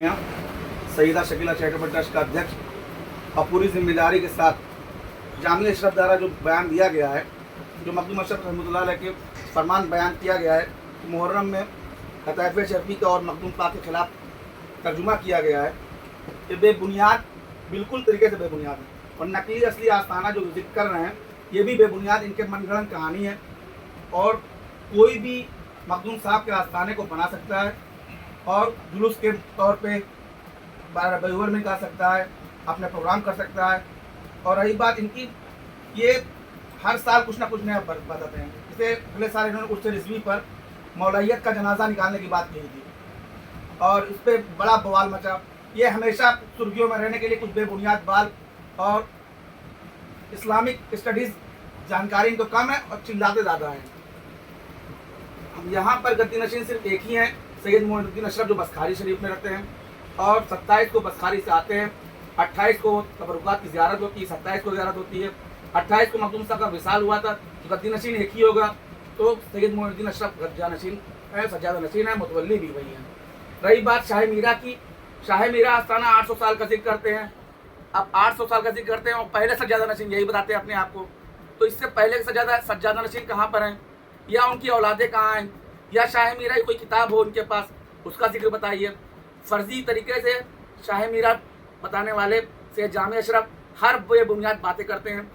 Saeeda Shakeela charitable trust का अध्यक्ष और पूरी जिम्मेदारी के साथ जामिया अशरफ द्वारा जो बयान दिया गया है, जो मखदूम अशरफ रहमतुल्लाह अलैह के फरमान बयान किया गया है कि मुहर्रम में खताइफ शरफी का और मखदूम पाक के खिलाफ तर्जुमा किया गया है, ये बेबुनियाद, बिल्कुल तरीके से बेबुनियाद है। और नकली असली आस्थाना जो जिक्र कर रहे हैं ये भी बेबुनियाद, इनके मनगढ़ंत कहानी है। और कोई भी मखदूम साहब के आस्थाने को बना सकता है और जुलूस के तौर पे रबीउल में गा सकता है, अपने प्रोग्राम कर सकता है। और रही बात इनकी, ये हर साल कुछ ना कुछ नया बताते हैं। जैसे अगले साल इन्होंने उर्स रिजवी पर मौलवियत का जनाजा निकालने की बात कही थी और इस पर बड़ा बवाल मचा। ये हमेशा सुर्खियों में रहने के लिए कुछ बेबुनियाद बाल और इस्लामिक स्टडीज़ जानकारी इनको कम है और चिल्लाते ज़्यादा हैं। हम यहाँ पर गद्दी नशीन सिर्फ एक ही हैं, सैयद मोइनुद्दीन अशरफ, जो बसखारी शरीफ में रहते हैं और 27 को बसखारी से आते हैं, 28 को तबरुकात की ज़ियारत होती है, 27 को ज़ियारत होती है, 28 को मखदूम साहब का विसाल हुआ था। तो गद्दी नशीन एक ही होगा, तो सैयद मोइनुद्दीन अशरफ गद्दा नशीन है, सज्जादा नशीन है, मुतवल्ली भी वही है। रही बात शाह मीरा की, शाह मीरा आस्थाना 800 साल का जिक्र करते हैं। अब 800 साल का जिक्र करते हैं और पहले सज्जादा नशीन यही बताते हैं अपने आप को। तो इससे पहले सज्जादा नशीन कहाँ पर हैं, या उनकी औलादें कहाँ हैं, या शाह मीरा की कोई किताब हो उनके पास, उसका जिक्र बताइए। फर्जी तरीके से शाह मीरा बताने वाले से जामिया अशरफ हर बेबुनियाद बातें करते हैं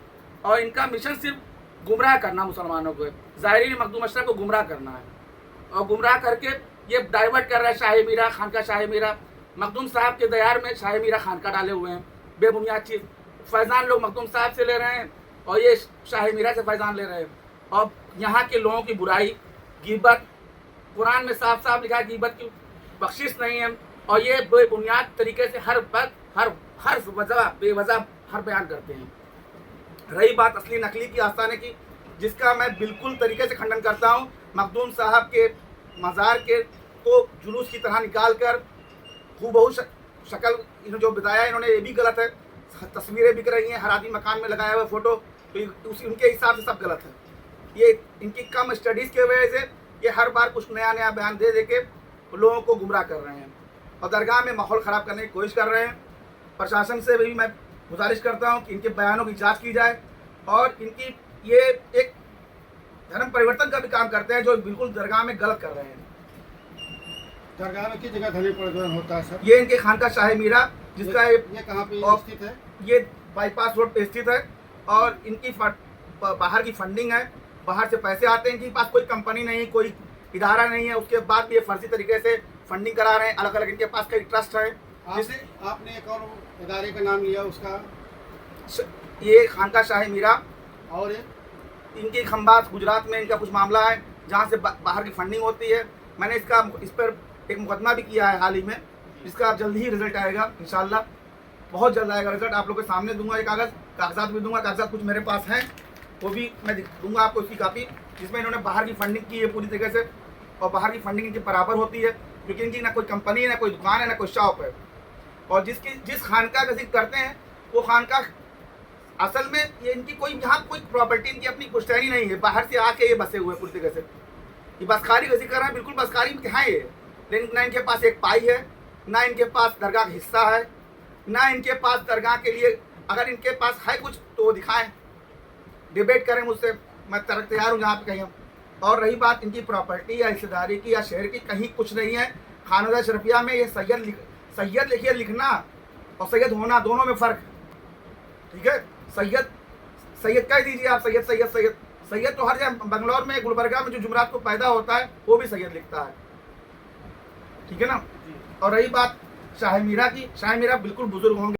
और इनका मिशन सिर्फ गुमराह करना मुसलमानों को है। ज़ाहिरीन मखदूम अशरफ को गुमराह करना है और गुमराह करके ये डाइवर्ट कर रहा है शाह मीरा खानका। शाह मीरा मखदूम साहब के दयार में शाह मीरा खानका डाले हुए हैं, बेबुनियाद चीज़। फैज़ान लोग मखदूम साहब से ले रहे हैं और ये शाह मीरा से फैज़ान ले रहे हैं। और यहाँ के लोगों की बुराई, गीबत, कुरान में साफ साफ लिखा है गीबत की बख्शिश नहीं है। और ये बेबुनियाद तरीके से हर वक्त हर वजह बेवजह हर बयान करते हैं। रही बात असली नकली की आस्थाने की, जिसका मैं बिल्कुल तरीके से खंडन करता हूँ। मखदूम साहब के मज़ार के को जुलूस की तरह निकाल कर हूबहू शक्ल जो बताया इन्होंने, ये भी गलत है। तस्वीरें बिक रही हैं, हरादी मकान में लगाया हुआ फ़ोटो, तो उनके हिसाब से सब गलत है। ये इनकी कम स्टडीज़ की वजह से ये हर बार कुछ नया नया बयान दे के लोगों को गुमराह कर रहे हैं और दरगाह में माहौल ख़राब करने की कोशिश कर रहे हैं। प्रशासन से भी मैं गुजारिश करता हूं कि इनके बयानों की जांच की जाए और इनकी ये एक धर्म परिवर्तन का भी काम करते हैं, जो बिल्कुल दरगाह में गलत कर रहे हैं। दरगाह में किस जगह धर्म परिवर्तन होता है सर? ये इनके खानका शाह मीरा, जिसका ये कहाँ पे स्थित है? ये बाईपास रोड पे स्थित है और इनकी बाहर की फंडिंग है, बाहर से पैसे आते हैं। इनके पास कोई कंपनी नहीं, कोई इदारा नहीं है, उसके बाद भी ये फर्जी तरीके से फंडिंग करा रहे हैं। अलग अलग इनके पास कई ट्रस्ट है। जैसे आपने एक और इदारे का नाम लिया, उसका ये खानका शाह मीरा और इनकी खंबात गुजरात में इनका कुछ मामला है जहाँ से बाहर की फंडिंग होती है। मैंने इस पर एक मुकदमा भी किया है हाल ही में, जिसका जल्द ही रिजल्ट आएगा इंशाल्लाह, बहुत जल्द आएगा रिजल्ट। आप लोग के सामने दूंगा, ये कागजात भी दूंगा। कागजात कुछ मेरे पास हैं, वो भी मैं दूंगा आपको उसकी कापी, जिसमें इन्होंने बाहर की फंडिंग की है पूरी तरीके से। और बाहर की फंडिंग इनकी बराबर होती है, क्योंकि इनकी ना कोई कंपनी है, ना कोई दुकान है, ना कोई शॉप है। और जिस खानका का जिक्र करते हैं वो खानका असल में ये इनकी कोई यहाँ कोई प्रॉपर्टी इनकी अपनी पुश्तैनी नहीं है, बाहर से आके ये बसे हुए पूरी तरीके से। ये बसखारी का जिक्र कर रहे हैं, बिल्कुल बसखारी में है ये, लेकिन ना इनके पास एक पाई है, ना इनके पास दरगाह का हिस्सा है, ना इनके पास दरगाह के लिए अगर इनके पास है कुछ तो वो दिखाएं, डिबेट करें मुझसे, मैं तैयार हूँ जहाँ पे कहीं। और रही बात इनकी प्रॉपर्टी या हिस्सेदारी की या शहर की, कहीं कुछ नहीं है। खानदा शरफिया में ये सैयद लिखिए, लिखना और सैयद होना दोनों में फ़र्क है, ठीक है। सैयद कह दीजिए आप, सैयद तो हर जगह, बंगलौर में गुलबर्गा में जो जुमरात को पैदा होता है वो भी सैयद लिखता है, ठीक है ना। और रही बात शाह मीरा की, शाह मीरा बिल्कुल बुजुर्ग होंगे।